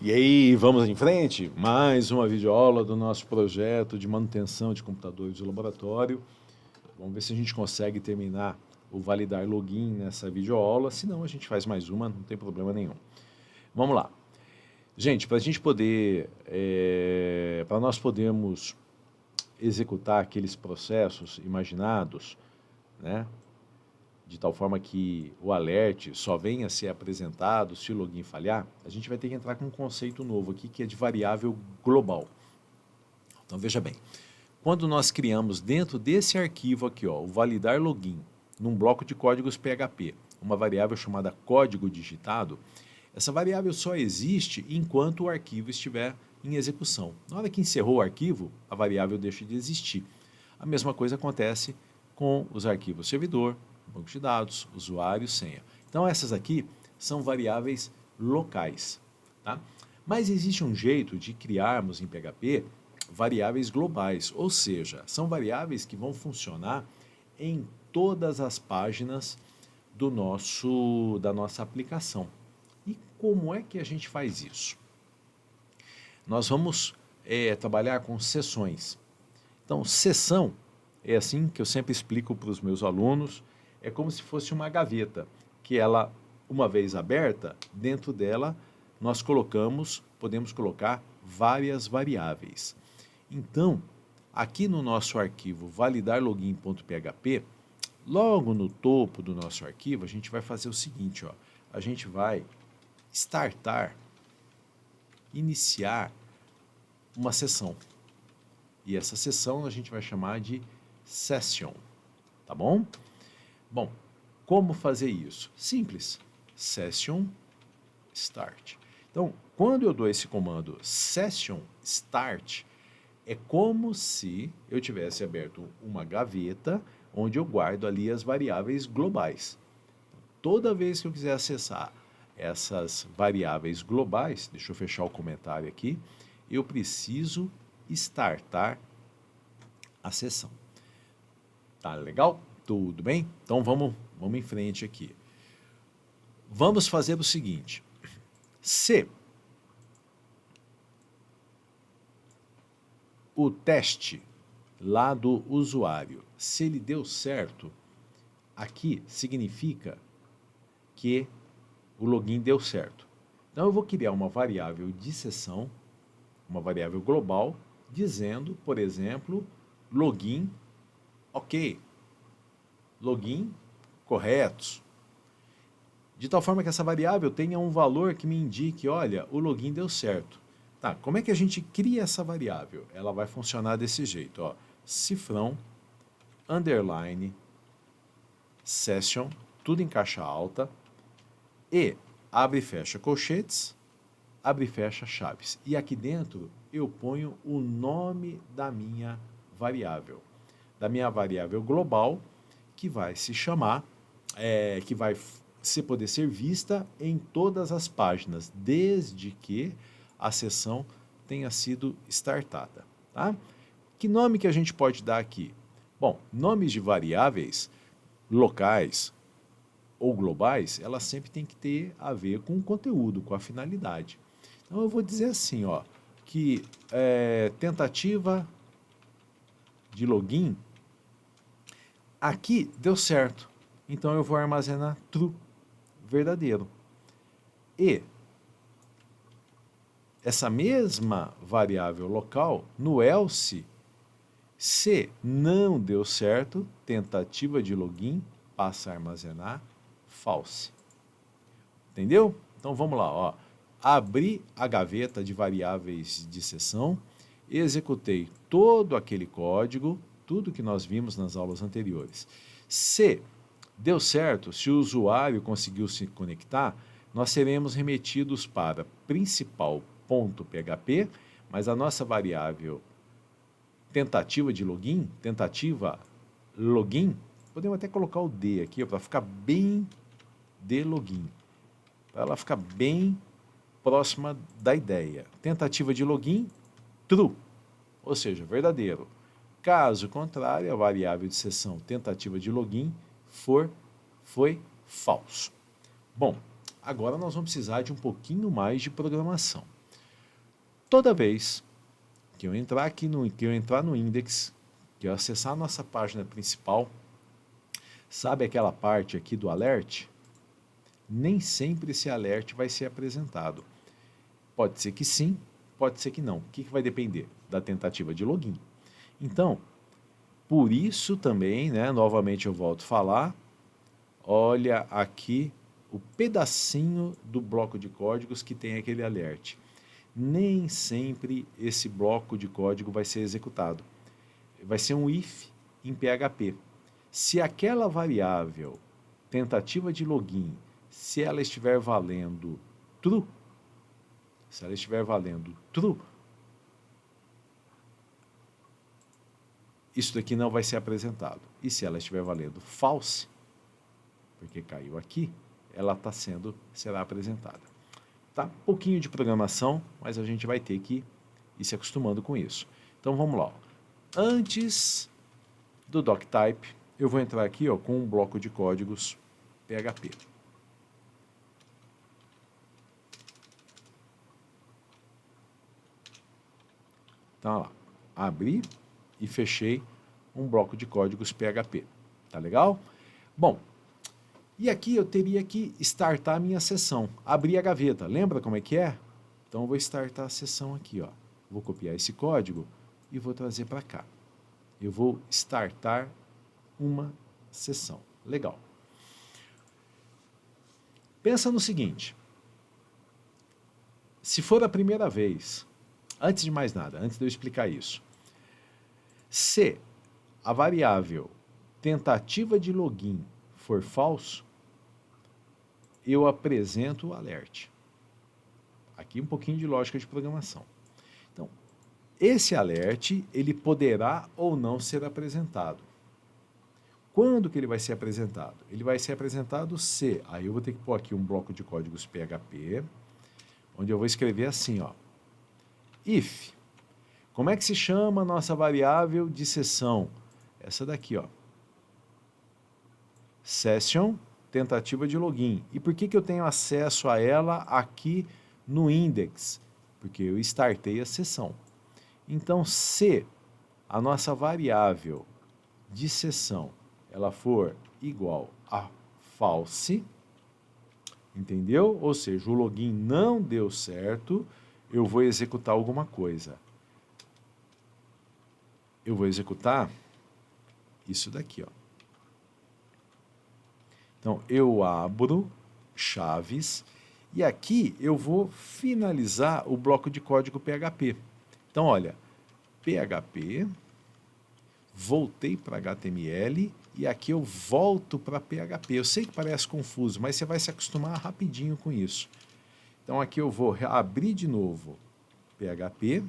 E aí, vamos em frente? Mais uma videoaula do nosso projeto de manutenção de computadores de laboratório. Vamos ver se a gente consegue terminar o validar login nessa videoaula. Se não, a gente faz mais uma, não tem problema nenhum. Vamos lá. Gente, para a gente poder, para nós podermos executar aqueles processos imaginados, né? De tal forma que o alert só venha a ser apresentado se o login falhar, a gente vai ter que entrar com um conceito novo aqui, que é de variável global. Então, veja bem, quando nós criamos dentro desse arquivo aqui, ó, o validar login, num bloco de códigos PHP, uma variável chamada código digitado, essa variável só existe enquanto o arquivo estiver em execução. Na hora que encerrou o arquivo, a variável deixa de existir. A mesma coisa acontece com os arquivos servidor, banco de dados, usuário, senha. Então essas aqui são variáveis locais. Tá? Mas existe um jeito de criarmos em PHP variáveis globais, ou seja, são variáveis que vão funcionar em todas as páginas da nossa aplicação. E como é que a gente faz isso? Nós vamos trabalhar com sessões. Então, sessão é assim que eu sempre explico para os meus alunos, é como se fosse uma gaveta, que ela, uma vez aberta, dentro dela nós podemos colocar várias variáveis. Então, aqui no nosso arquivo validarlogin.php, logo no topo do nosso arquivo, a gente vai fazer o seguinte, ó, a gente vai iniciar uma sessão. E essa sessão a gente vai chamar de session, tá bom? Bom, como fazer isso? Simples, session start. Então, quando eu dou esse comando session start, é como se eu tivesse aberto uma gaveta onde eu guardo ali as variáveis globais. Toda vez que eu quiser acessar essas variáveis globais, deixa eu fechar o comentário aqui, eu preciso startar a sessão. Tá legal? Tudo bem? Então vamos em frente aqui. Vamos fazer o seguinte. Se o teste lá do usuário, se ele deu certo, aqui significa que o login deu certo. Então eu vou criar uma variável de sessão, uma variável global, dizendo, por exemplo, login ok, login corretos, de tal forma que essa variável tenha um valor que me indique, olha, o login deu certo. Tá, como é que a gente cria essa variável? Ela vai funcionar desse jeito, ó, cifrão, underline, session, tudo em caixa alta, e abre e fecha colchetes, abre e fecha chaves. E aqui dentro eu ponho o nome da minha variável global, que vai se chamar, que vai poder ser vista em todas as páginas, desde que a sessão tenha sido startada. Tá? Que nome que a gente pode dar aqui? Bom, nomes de variáveis locais ou globais, elas sempre têm que ter a ver com o conteúdo, com a finalidade. Então eu vou dizer assim, ó, que tentativa de login aqui deu certo. Então eu vou armazenar true, verdadeiro. E essa mesma variável local, no else, se não deu certo, tentativa de login passa a armazenar false. Entendeu? Então vamos lá, ó. Abri a gaveta de variáveis de sessão, executei todo aquele código, tudo que nós vimos nas aulas anteriores. Se deu certo, se o usuário conseguiu se conectar, nós seremos remetidos para principal.php, mas a nossa variável tentativa login, podemos até colocar o D aqui para ficar bem de login, para ela ficar bem próxima da ideia. Tentativa de login, true, ou seja, verdadeiro. Caso contrário, a variável de sessão tentativa de login foi falso. Bom, agora nós vamos precisar de um pouquinho mais de programação. Toda vez que eu entrar aqui que eu entrar no index, que eu acessar a nossa página principal, sabe aquela parte aqui do alert? Nem sempre esse alert vai ser apresentado. Pode ser que sim, pode ser que não. O que vai depender? Da tentativa de login. Então, por isso também, né, novamente eu volto a falar, olha aqui o pedacinho do bloco de códigos que tem aquele alert. Nem sempre esse bloco de código vai ser executado. Vai ser um if em PHP. Se aquela variável, tentativa de login, se ela estiver valendo true, isso daqui não vai ser apresentado. E se ela estiver valendo false, porque caiu aqui, ela será apresentada. Tá? Um pouquinho de programação, mas a gente vai ter que ir se acostumando com isso. Então vamos lá. Antes do doctype, eu vou entrar aqui com um bloco de códigos PHP. Então, lá, abri e fechei um bloco de códigos PHP. Tá legal? Bom, e aqui eu teria que startar a minha sessão. Abrir a gaveta. Lembra como é que é? Então, eu vou startar a sessão aqui. Vou copiar esse código e vou trazer para cá. Eu vou startar uma sessão. Legal. Pensa no seguinte. Se for a primeira vez, antes de mais nada, antes de eu explicar isso, se a variável tentativa de login for falso, eu apresento o alert. Aqui um pouquinho de lógica de programação. Então, esse alert, ele poderá ou não ser apresentado. Quando que ele vai ser apresentado? Ele vai ser apresentado se, aí eu vou ter que pôr aqui um bloco de códigos PHP, onde eu vou escrever assim, if. Como é que se chama a nossa variável de sessão? Essa daqui, Session, tentativa de login. E por que eu tenho acesso a ela aqui no index? Porque eu startei a sessão. Então, se a nossa variável de sessão ela for igual a false, entendeu? Ou seja, o login não deu certo, eu vou executar alguma coisa. Eu vou executar isso daqui, Então, eu abro chaves e aqui eu vou finalizar o bloco de código PHP. Então, olha, PHP, voltei para HTML e aqui eu volto para PHP. Eu sei que parece confuso, mas você vai se acostumar rapidinho com isso. Então, aqui eu vou abrir de novo PHP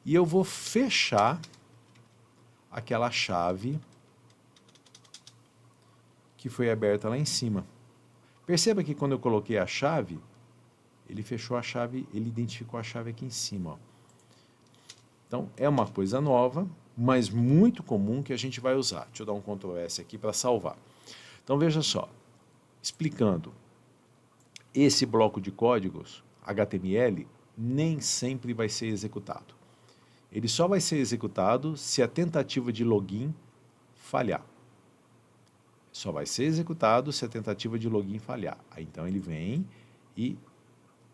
e eu vou fechar aquela chave que foi aberta lá em cima. Perceba que quando eu coloquei a chave, ele fechou a chave, ele identificou a chave aqui em cima. Então, é uma coisa nova, mas muito comum que a gente vai usar. Deixa eu dar um Ctrl S aqui para salvar. Então, veja só. Explicando. Esse bloco de códigos, HTML, nem sempre vai ser executado. Ele só vai ser executado se a tentativa de login falhar. Só vai ser executado se a tentativa de login falhar. Aí, então, ele vem e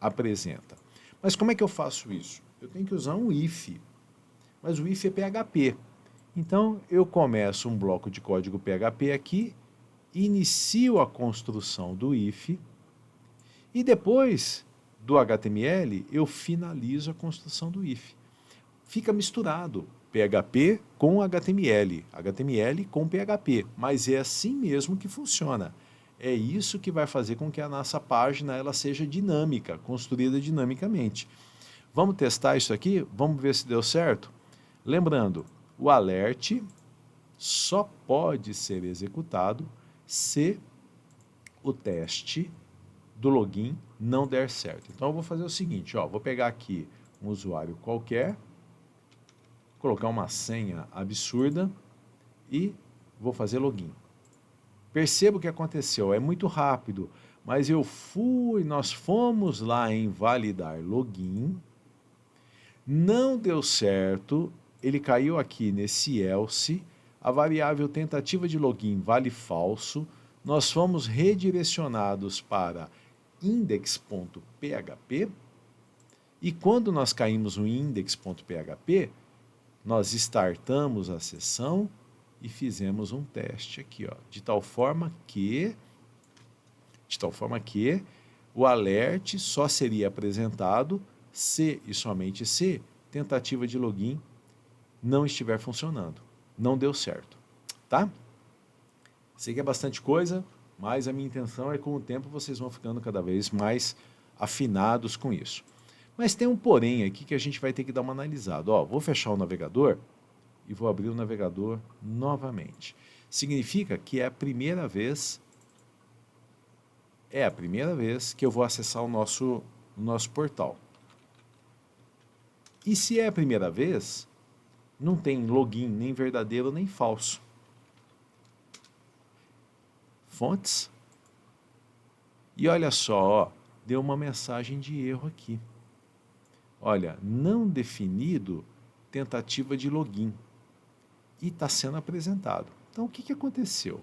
apresenta. Mas como é que eu faço isso? Eu tenho que usar um if. Mas o if é PHP. Então, eu começo um bloco de código PHP aqui, inicio a construção do if, e depois do HTML, eu finalizo a construção do if. Fica misturado PHP com HTML, HTML com PHP, mas é assim mesmo que funciona. É isso que vai fazer com que a nossa página ela seja dinâmica, construída dinamicamente. Vamos testar isso aqui? Vamos ver se deu certo? Lembrando, o alert só pode ser executado se o teste do login não der certo. Então, eu vou fazer o seguinte, vou pegar aqui um usuário qualquer, colocar uma senha absurda e vou fazer login. Perceba o que aconteceu, é muito rápido, Mas nós fomos lá em validar login, não deu certo, ele caiu aqui nesse else, a variável tentativa de login vale falso, nós fomos redirecionados para index.php, e quando nós caímos no index.php, nós startamos a sessão e fizemos um teste aqui, ó, de tal forma que o alert só seria apresentado se e somente se tentativa de login não estiver funcionando. Não deu certo, tá? Sei que é bastante coisa, mas a minha intenção é que com o tempo vocês vão ficando cada vez mais afinados com isso. Mas tem um porém aqui que a gente vai ter que dar uma analisada. Ó, vou fechar o navegador e vou abrir o navegador novamente. Significa que é a primeira vez que eu vou acessar o nosso portal. E se é a primeira vez, não tem login nem verdadeiro nem falso. Fontes. E olha só, ó, deu uma mensagem de erro aqui. Olha, não definido tentativa de login. E está sendo apresentado. Então, o que aconteceu?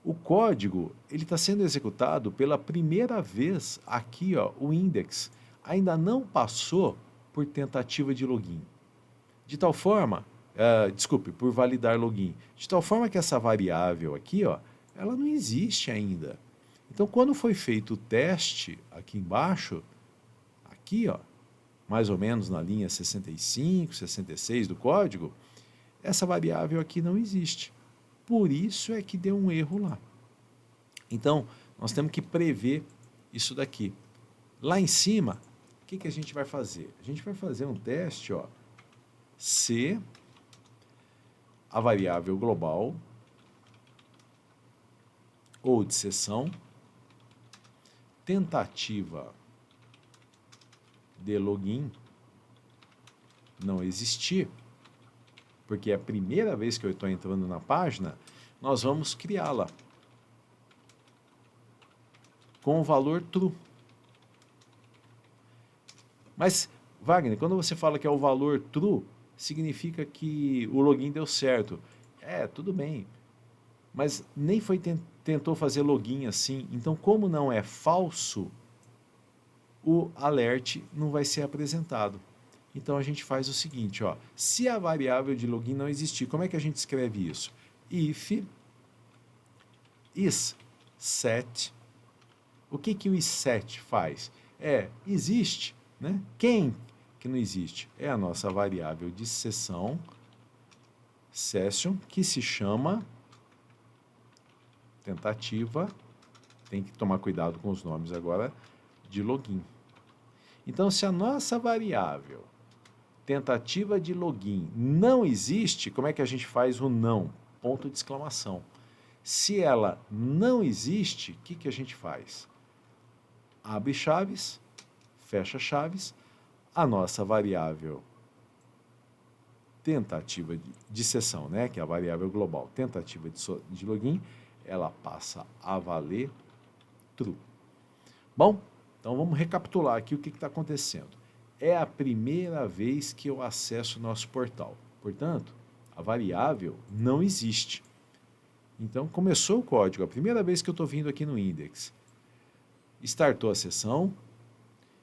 O código ele está sendo executado pela primeira vez aqui, ó, o index. Ainda não passou por tentativa de login. De tal forma, por validar login. De tal forma que essa variável aqui, ó, ela não existe ainda. Então, quando foi feito o teste aqui embaixo, aqui, ó, mais ou menos na linha 65, 66 do código, essa variável aqui não existe. Por isso é que deu um erro lá. Então, nós temos que prever isso daqui. Lá em cima, o que a gente vai fazer? A gente vai fazer um teste, ó, se a variável global ou de sessão tentativa de login não existir, porque é a primeira vez que eu estou entrando na página, nós vamos criá-la com o valor true. Mas, Wagner, quando você fala que é o valor true, significa que o login deu certo. Tudo bem. Mas nem tentou fazer login assim. Então, como não é falso, o alert não vai ser apresentado. Então, a gente faz o seguinte, ó, se a variável de login não existir, como é que a gente escreve isso? If isSet. O que o isSet faz? Existe, né? Quem que não existe? É a nossa variável de sessão, session, que se chama tentativa, tem que tomar cuidado com os nomes agora, de login. Então, se a nossa variável tentativa de login não existe, como é que a gente faz o não? Ponto de exclamação. Se ela não existe, o que a gente faz? Abre chaves, fecha chaves, a nossa variável tentativa de sessão, né, que é a variável global, tentativa de login, ela passa a valer true. Bom, então vamos recapitular aqui o que está acontecendo. É a primeira vez que eu acesso o nosso portal. Portanto, a variável não existe. Então, começou o código, a primeira vez que eu estou vindo aqui no index. Startou a sessão,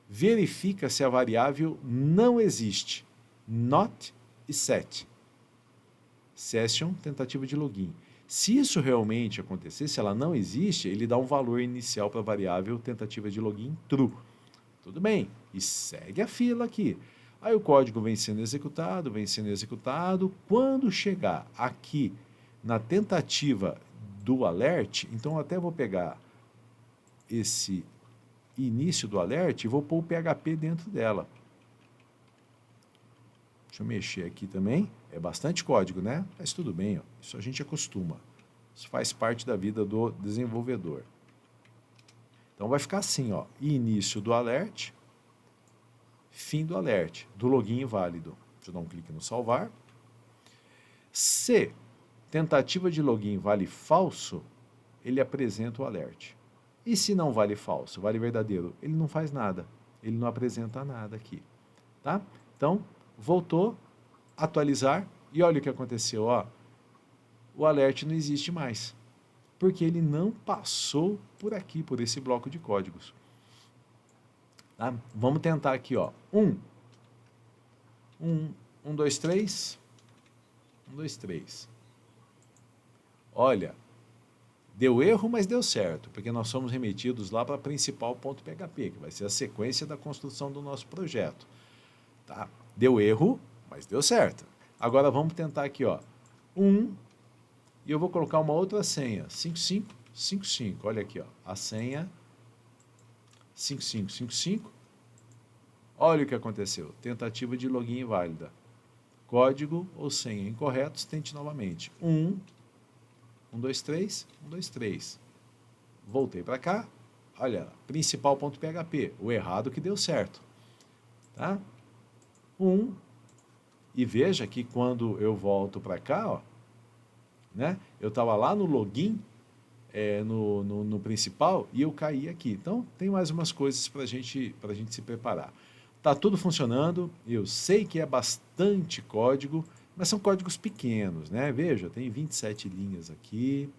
verifica se a variável não existe. Not e set. Session, tentativa de login. Se isso realmente acontecer, se ela não existe, ele dá um valor inicial para a variável tentativa de login true. Tudo bem, e segue a fila aqui. Aí o código vem sendo executado. Quando chegar aqui na tentativa do alert, então eu até vou pegar esse início do alert e vou pôr o PHP dentro dela. Deixa eu mexer aqui também. É bastante código, né? Mas tudo bem, ó. Isso a gente acostuma. Isso faz parte da vida do desenvolvedor. Então vai ficar assim, ó, início do alert, fim do alert, do login válido. Deixa eu dar um clique no salvar. Se tentativa de login vale falso, ele apresenta o alert. E se não vale falso, vale verdadeiro? Ele não faz nada, ele não apresenta nada aqui, tá? Então, voltou, atualizar, e olha o que aconteceu, ó. O alert não existe mais, porque ele não passou por aqui, por esse bloco de códigos. Tá? Vamos tentar aqui, ó. 2, 3. 1, 2, 3. Olha, deu erro, mas deu certo, porque nós somos remetidos lá para principal.php, que vai ser a sequência da construção do nosso projeto. Tá? Deu erro, mas deu certo. Agora vamos tentar aqui, ó. E eu vou colocar uma outra senha, 5555. Olha aqui, ó. A senha 5555. Olha o que aconteceu. Tentativa de login inválida. Código ou senha incorretos, tente novamente. 1, 2, 3, 1, 2, 3. Voltei para cá. Olha, principal.php. O errado que deu certo. Tá? 1. E veja que quando eu volto para cá, ó, né, eu estava lá no login, no principal, e eu caí aqui. Então, tem mais umas coisas para a gente se preparar. Está tudo funcionando, eu sei que é bastante código, mas são códigos pequenos, né? Veja, tem 27 linhas aqui,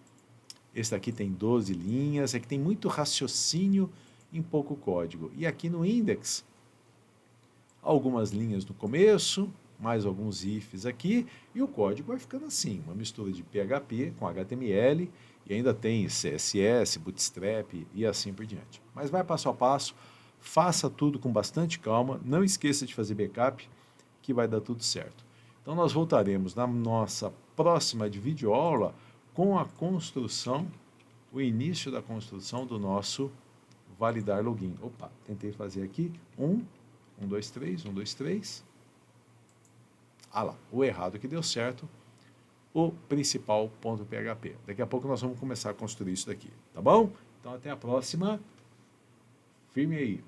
esse aqui tem 12 linhas, aqui tem muito raciocínio em pouco código. E aqui no index, algumas linhas no começo, mais alguns ifs aqui, e o código vai ficando assim, uma mistura de PHP com HTML, e ainda tem CSS, Bootstrap e assim por diante. Mas vai passo a passo, faça tudo com bastante calma, não esqueça de fazer backup, que vai dar tudo certo. Então nós voltaremos na nossa próxima videoaula com a construção, o início da construção do nosso validar login. Opa, tentei fazer aqui, 1, 2, 3, 1, 2, 3. Ah lá, o errado que deu certo, o principal.php. Daqui a pouco nós vamos começar a construir isso daqui, tá bom? Então até a próxima. Firme aí.